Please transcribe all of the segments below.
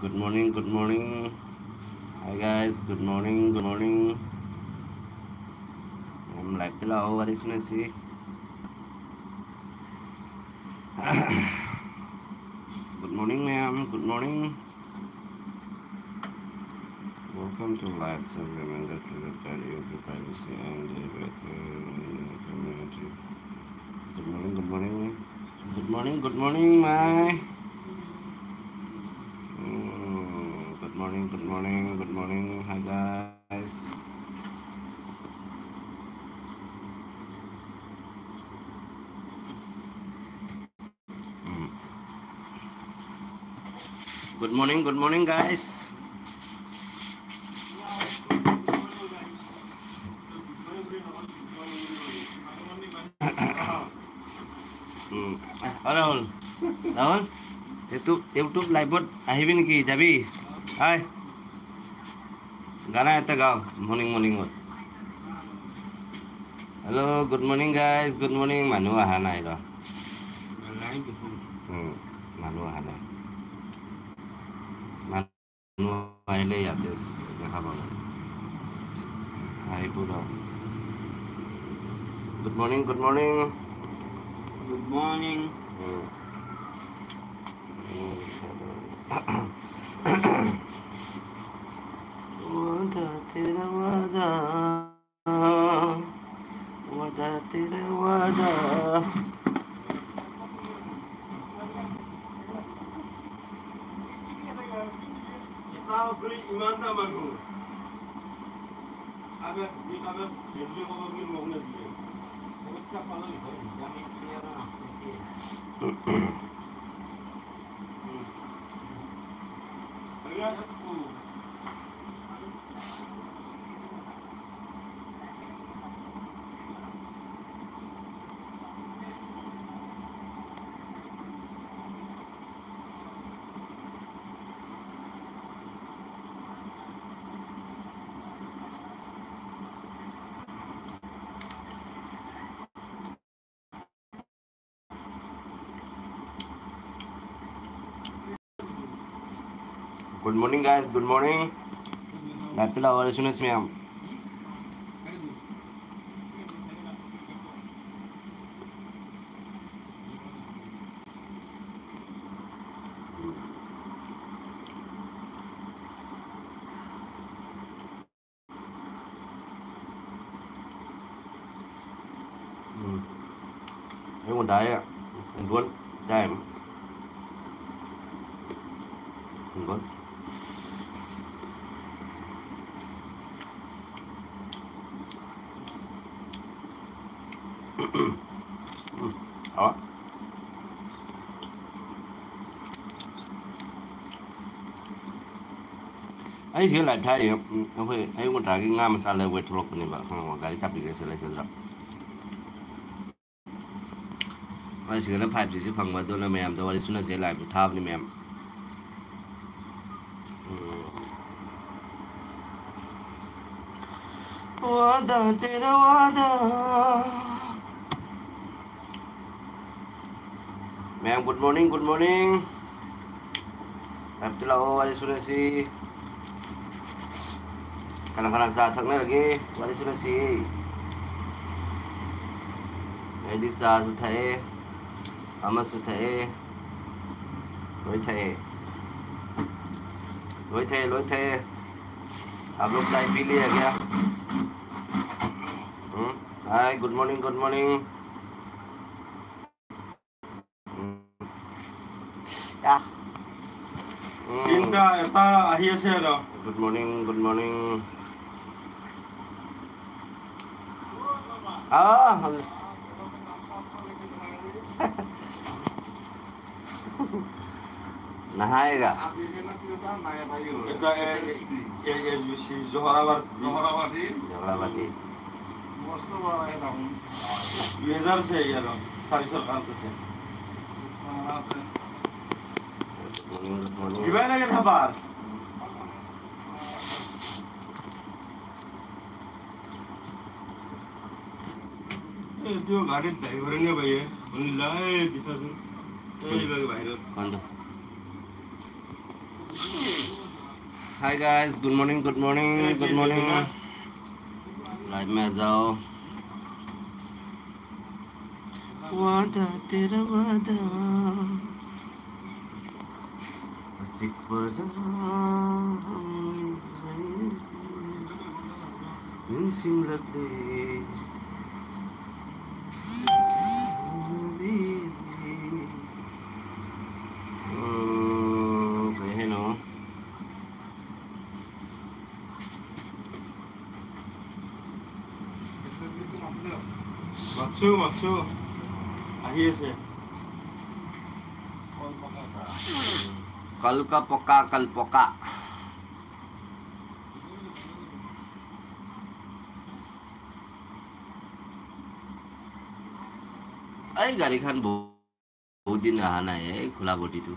Good morning, good morning. Hi guys, good morning, good morning. I'm live tila ako, walis na si. Good morning ma'am, good morning. Welcome to live, so remember to guide your privacy and community. Good morning, good morning. Good morning, good morning, my. Good morning, good morning, good morning. Hi guys. Good morning guys. Rahul, Rahul, YouTube live আহিবি নেকি যাবি high গানা এটা গাও মৰ্ণিঙত hello' good morning guys good morning মানুহ অহা নাই ৰ মানুহ অহা নাই মানুহ আহিলে ইয়াতে দেখা পাব আহিব ৰ good morning good morning Good morning. वादा तेरा वादा वादा तेरा वादा Kita beli iman tak bagus. Agar kita beli mobil mau nanti. Kita kalau jangan kira lah. Good morning guys, good morning. Natila awal sunas ma'am. Em còn đáy ạ. Luôn, cha em. Luôn. Đó. Ấy sih lah thai ya, apa? Ayo kita lagi ngam masalah wet rock ni bah, kalau kali tapi ke sila kita. Ayo sih kan 5G phang bah tu na ma'am, tu wali sunas sila live thap ni ma'am. वादा तेरा वादा ma'am good morning Abdullah wali sudah si kadang-kadang saat thang lagi wali sudah si jadi saat utai amas utai loi थे आप लोग चाय P लिया क्या hi good morning या Kita eta akhir saya. Good morning. Ah. नहाएगा Eta si Zohrawati. Mostly what I know. Lezer saya ya loh. Sari sarkar tu saya. Gimana ya kabar? Itu garis drivernya bayar. Menilai bisa sih. Ini bagi bayar. कौन तो hi guys, good morning good morning good morning. Live में आ जाओ। वादा तेरा वादा सिख वादा इंसिंग लगते बहनों 막초 아히에세 कल का पक्का कल पक्का। आई गाड़ी खान बहुत दिन रहा ना है खुला गोटी तो।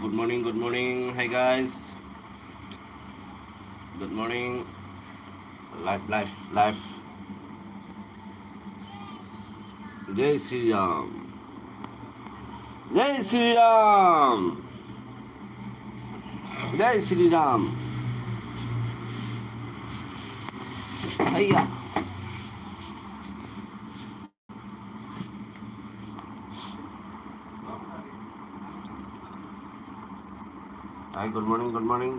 Good morning hi guys, good morning. Life जय श्री राम जय श्री राम जय श्री राम। भैया हाय गुड मॉर्निंग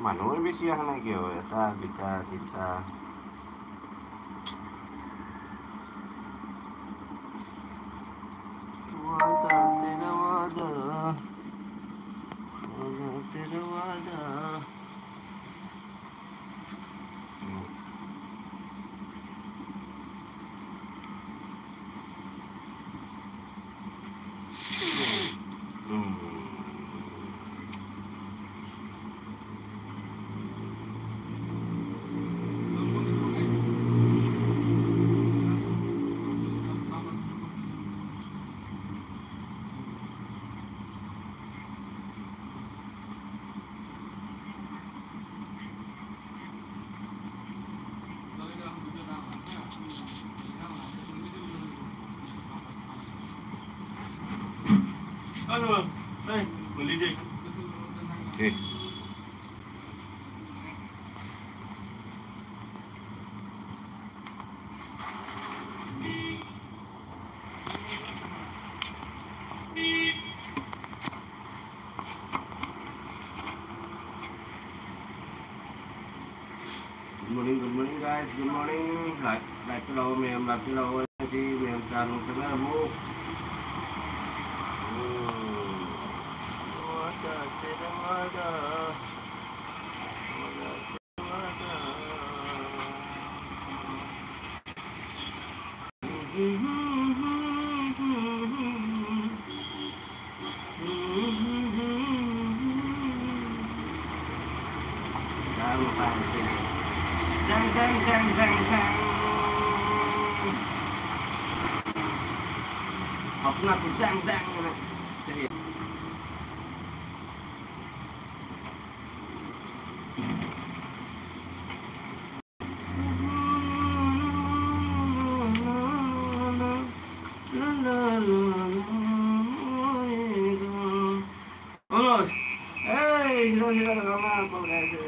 মানুহ বেছি অহা নাই কিয়? এটা দুটা তিনিটা वादा तेरा वादा तेरा वादा। Ano, ay, holiday. Okay. Good morning guys, good morning. Lại cái lầu mềm là cái lầu gì mềm tràn một cái là mũ. Học nó thì giang này. Serius. Vamos. Hey, no llega la mamá, pobre ese.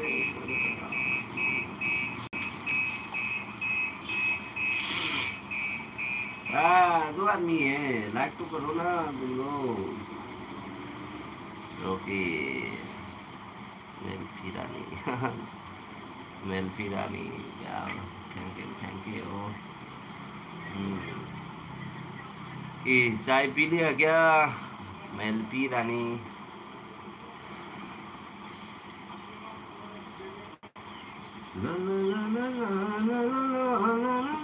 दो आदमी है, light तो करो ना तुम लोग। Okay मेल्फी रानी मेल्फी रानी यार, thank you. चाय पी लिया क्या मेल्फी रानी? ला ला ला ला ला ला ला ला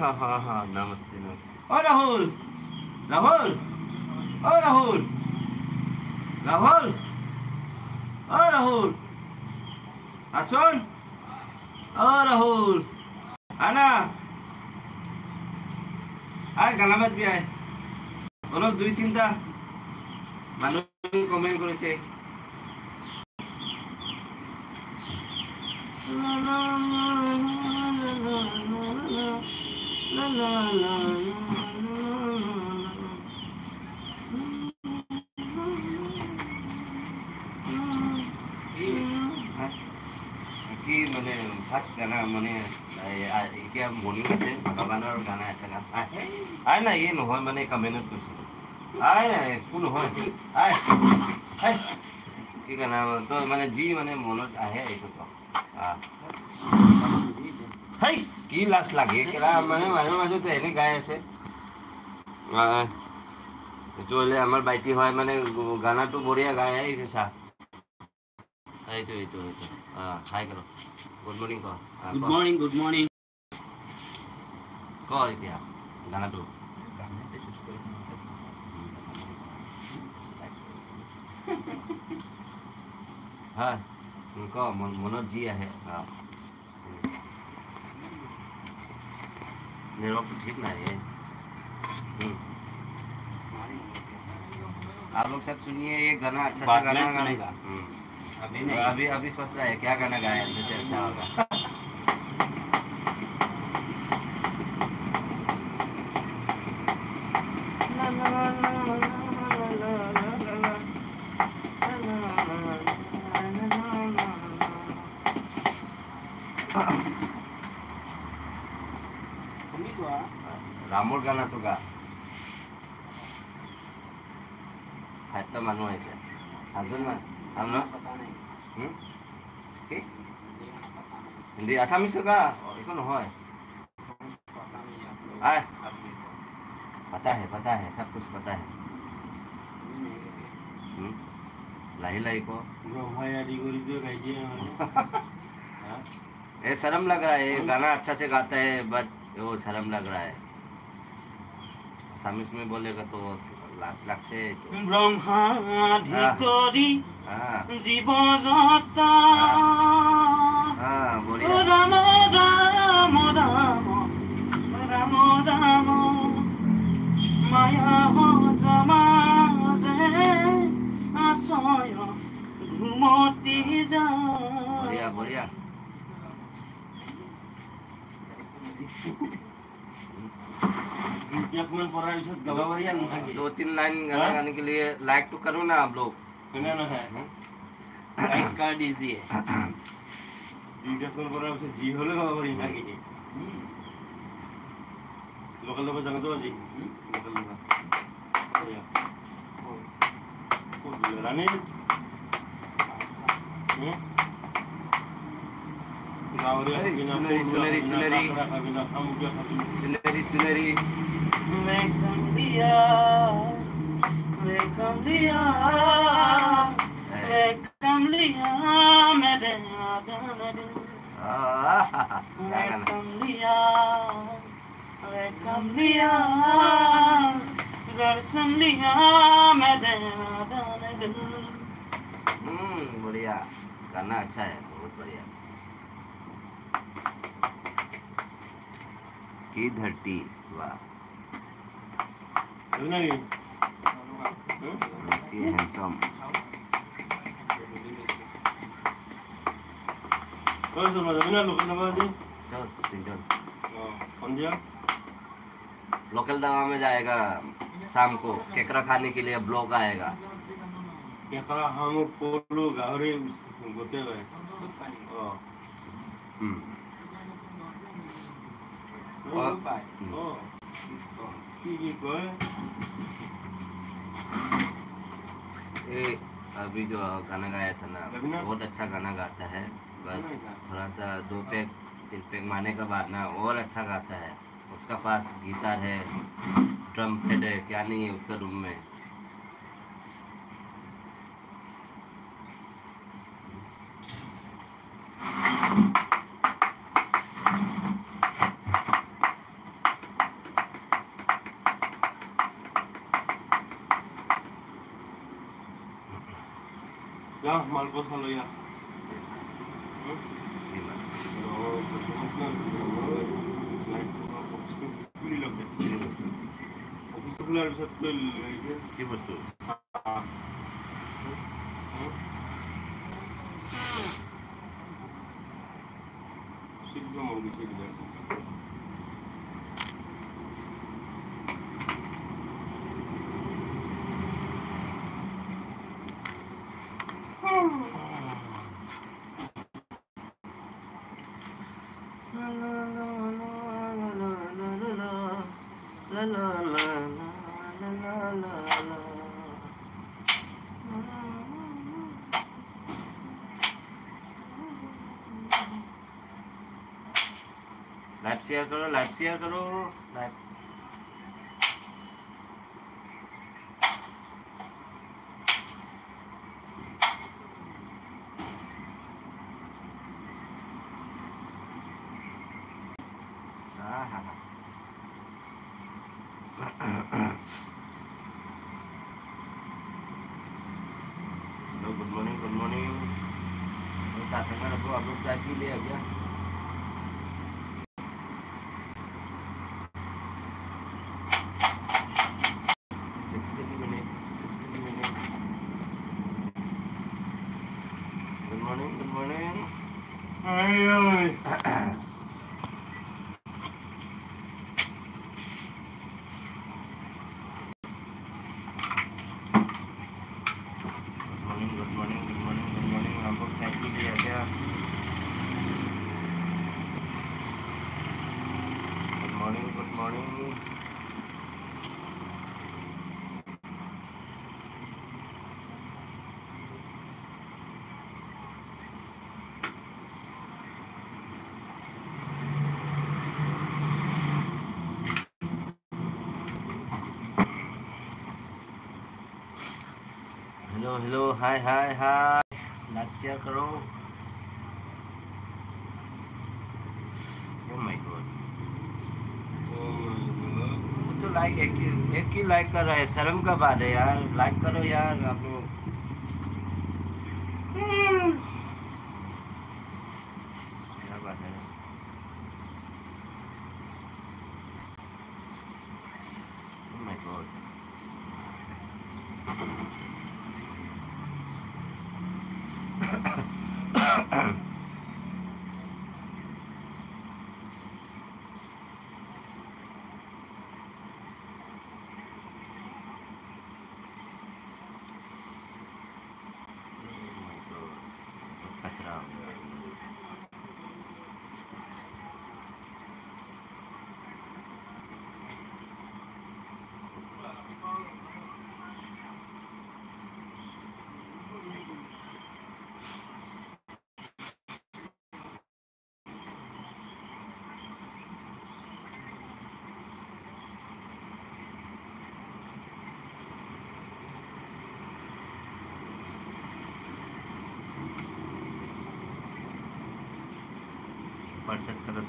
हाँ नमस्ते नमस्ते। ओ राहुल राहुल ओ राहुल राहुल ओ राहुल আসুন ও রাহুল আনা আয় গানা বাজবি আয় অলপ দুই তিনটা মানুহ কমেন্ট কৰিছে কি মানে ফাৰ্ষ্ট গানা মানে এতিয়া মৰ্ণিং আছে ভগৱানৰ গানা এটা গান আয় নাই এই নহয় মানে কমেণ্টত কৈছে আয় নাই একো নহয় আয় আয় কি গানা তই মানে যি মানে মনত আহে এইটো ক হেই কি লাজ লাগে কেলা মানে মাজে মাজতে এনে গাই আছে এইটো হ'লে আমাৰ বাইটি হয় মানে গানাটো বঢ়িয়া গাই আহিছে চা এইটো এইটো এইটো হাই কৰ গুড মৰ্ণিং ক গুড মৰ্ণিং ক এতিয়া গানাটো হয় ক মনত যি আহে नेटवर्क ठीक ना है आप लोग सब सुनिए ये गाना अच्छा सा गाना गाएगा अभी नहीं अभी सोच रहा है क्या गाना गाया जैसे अच्छा होगा रामोर गाना तो गा हाथ मानु आइছে आजन ना हम ना কি हिंदी आसामीस गा एको নহয় आए पता है सब कुछ पता है लाही लाही को ये शर्म लग रहा है ये गाना अच्छा से गाता है बट वो शर्म लग रहा है सामिस में बोलेगा तो लास्ट लाख से ব্ৰহ্মাধিকৰি জীৱ জগত ৰাম ৰাম ৰাম ৰাম ৰাম মায়া সমাজে আশয় ঘুমতি बढ़िया बढ़िया दो तीन लाइन गाना गाने के लिए लाइक तो करो ना आप लोग লাইক कर दीजिए लोकल लोग जाना तो जी लोकल लोग रानी सुनरी वेलकम दिया वेलकम लिया मेरे वेलकम लिया दर्शन लिया मेरे बढ़िया गाना अच्छा है बहुत बढ़िया की धरती वाह हैंडसम लोकल दवा में जाएगा शाम को केकरा खाने के लिए ब्लॉग आएगा केकरा हम पोलो गाहरी गोटे गए ये अभी जो गाना गाया था ना बहुत अच्छा गाना गाता है बस थोड़ा सा 2 पैक 3 पैक मारने के बाद ना और अच्छा गाता है उसका पास गिटार है ड्रम पेड है क्या नहीं है उसका रूम में Ya, Marcos Aloya. Gimana? Kalau pertemuan naik office tu beli lah. Office tu pula bisa bel. Ki bostu? Sigma mau bisa kita. Live share करो लाइव हेलो गुड मॉर्निंग साथ में आप लोग चाय पी लिया क्या? Good morning. Ay. Good morning. हम लोग चाय पी लिया क्या? Good morning. Hello hi like share करो. Oh my God. तो लाइक एक ही लाइक कर रहा है. शर्म का बात है यार. लाइक करो यार आप लोग. क्या बात है? Oh my God. कचरा हो गया.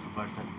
Super set.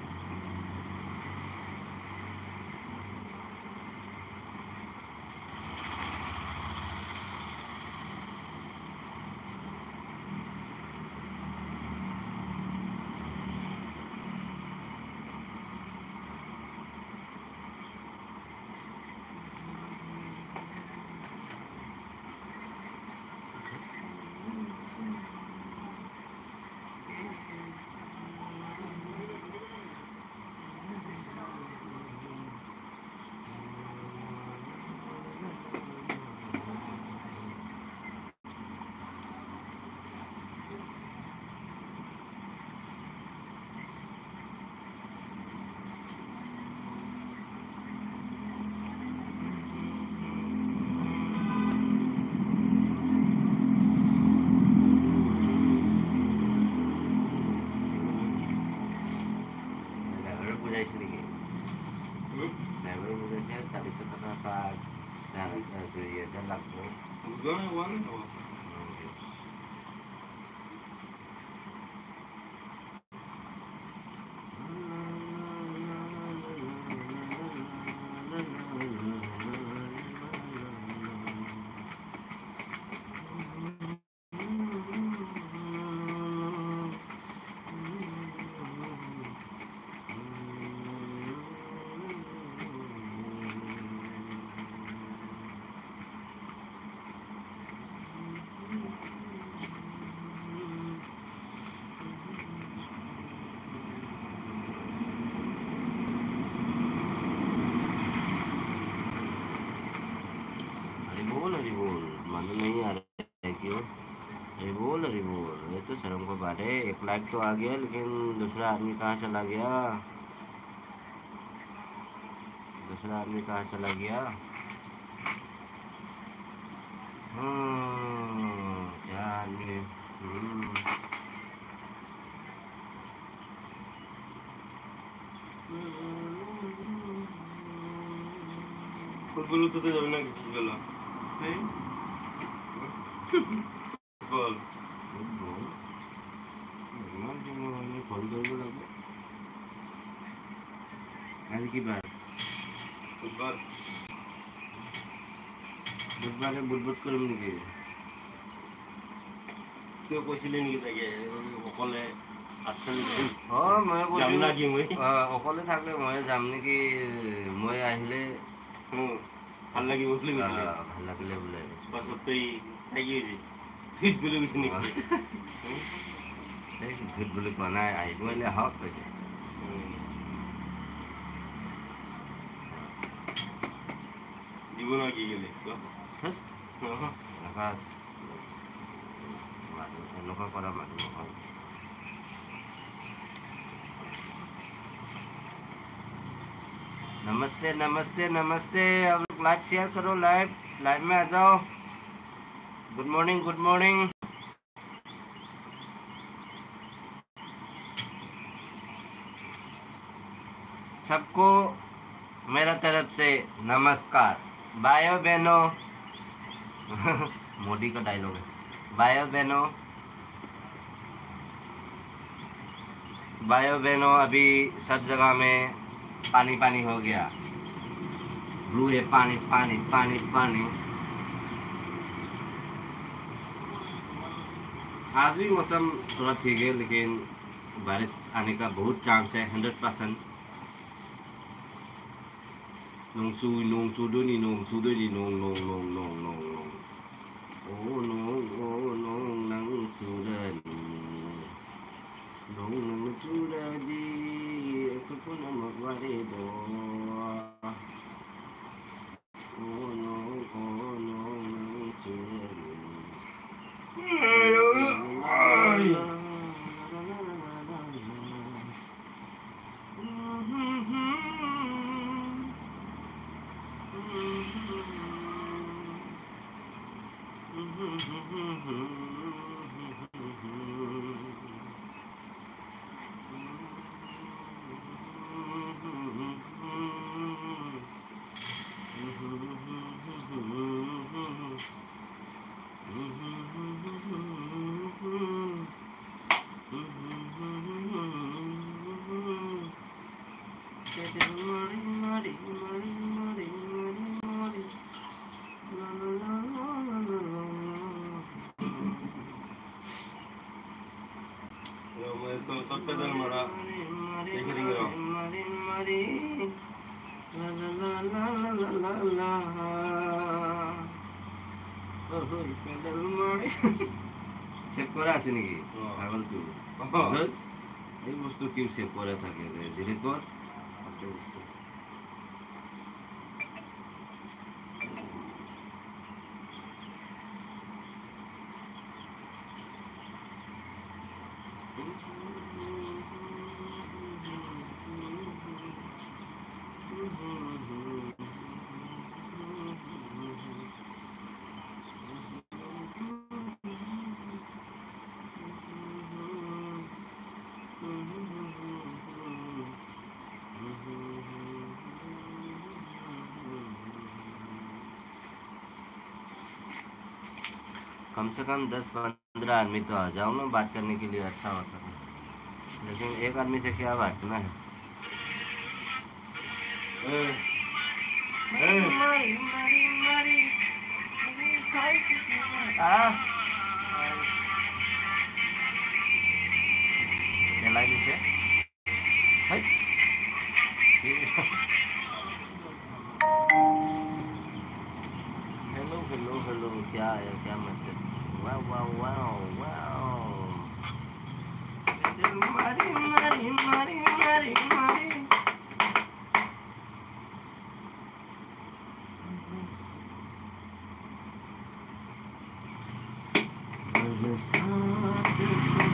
तो शर्म को बात है। 1 लाइक तो आ गया, लेकिन दूसरा आदमी कहाँ चला गया? दूसरा आदमी कहाँ चला गया? क्या आदमी? ফুটবল তো যাবে না কি গেল ফুটবল ফোন করবো লাগবে আজ কি বার? ফুটবল বুধবারে বুধবুধ কৰিম নেকি? তুই কৈছিলি নেকি চাগে অকলে মই যাম না কি মই অকলে থাকলে মই যাম নেকি? মই আহিলে ভাল লাগিব বুলি কৈছিলি ভাল লাগিলে বোলে। পাছত তই থাকি গৈছি ফিট বুলি কৈছি নেকি? ধুত বুলি কোৱা নাই, আহিব আহিলে আহক কৈছে। দিব না কি গেলে এনেকুৱা কৰা মানুহ নহয়। नमस्ते नमस्ते नमस्ते। आप लोग लाइव शेयर करो, लाइव में आ जाओ। Good morning good morning. सबको मेरा तरफ से नमस्कार। भाइयों बहनों मोदी का डायलॉग है। भाइयों बहनों अभी सब जगह में पानी पानी हो गया। ब्लू है पानी पानी पानी पानी। आज भी मौसम थोड़ा ठीक है, लेकिन बारिश आने का बहुत चांस है, 100%। nông chu đôi đi nông chu đôi đi nông nông nông nông nông nông ô nông nắng chu đôi nông nông chu đôi đi cứ có nằm một vài đồ ô nông nắng chu pedal mara দেখে দিও save করা আছে নাকি? পাগল তুই এই বস্তু কেউ সেভ করে থাকে, ডিলিট কর। कम से कम 10-15 आदमी तो आ जाओ ना, बात करने के लिए अच्छा होता है। लेकिन एक आदमी से क्या बात करना है? हेलो हेलो क्या है, क्या message? Wow wow wow wow मारी मारी मारी मारी मारी। साथ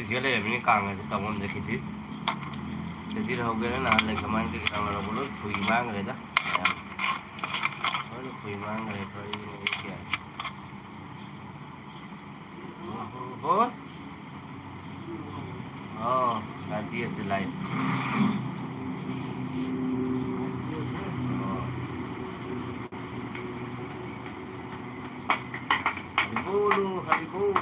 झेले अपनी कांग से तमम देखी थी जैसे हो गया ना लाइक कमांड के काम वाला बोलो थुई मांग रहे था और थुई मांग रहे तो ये क्या हो oh that is life Haribolu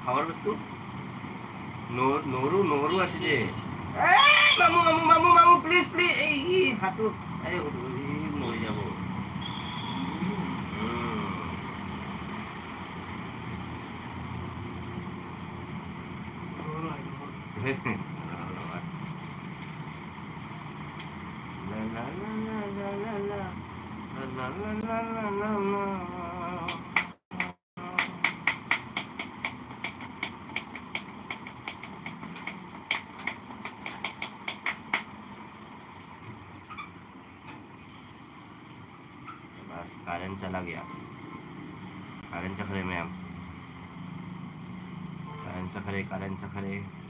খাবার বস্তু নৰু আছে যে মামু প্লিজ এই হাতটো এই মৰি যাব बस कारण चला गया कारण चखरे मैम कारण चखरे मैम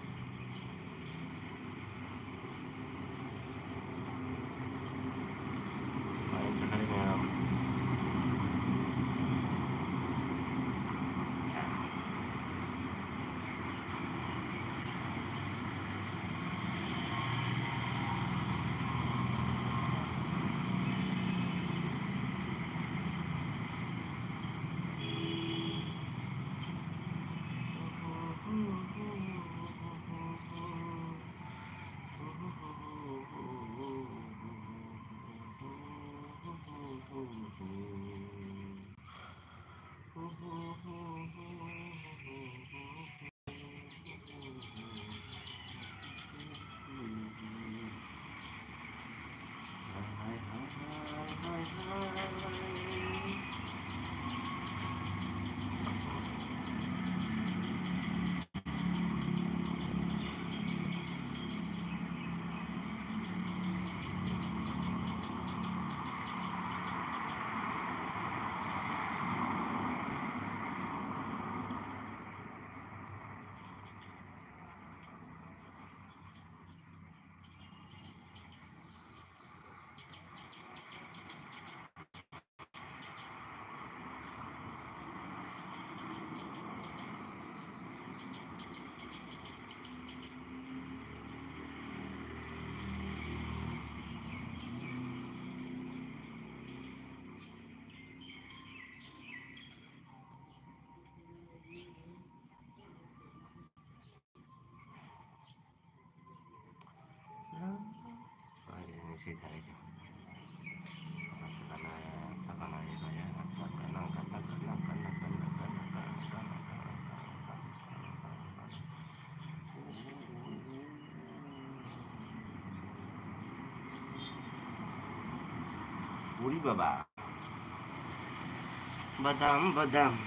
से धरे जो अच्छा बनाया भैया अच्छा पूरी बाबा बादाम बादाम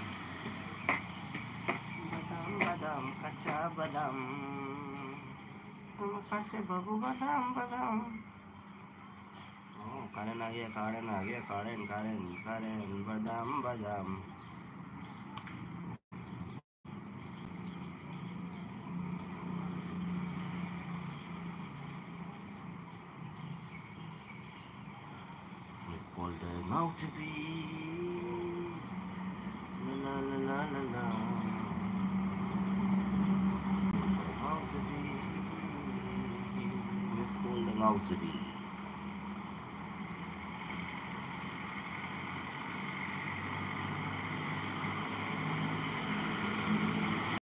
कच्चा बादाम कच्चे बाबू बादाम कारण आ गया कारण बादाम It's called now to be la la la la la it's called now to be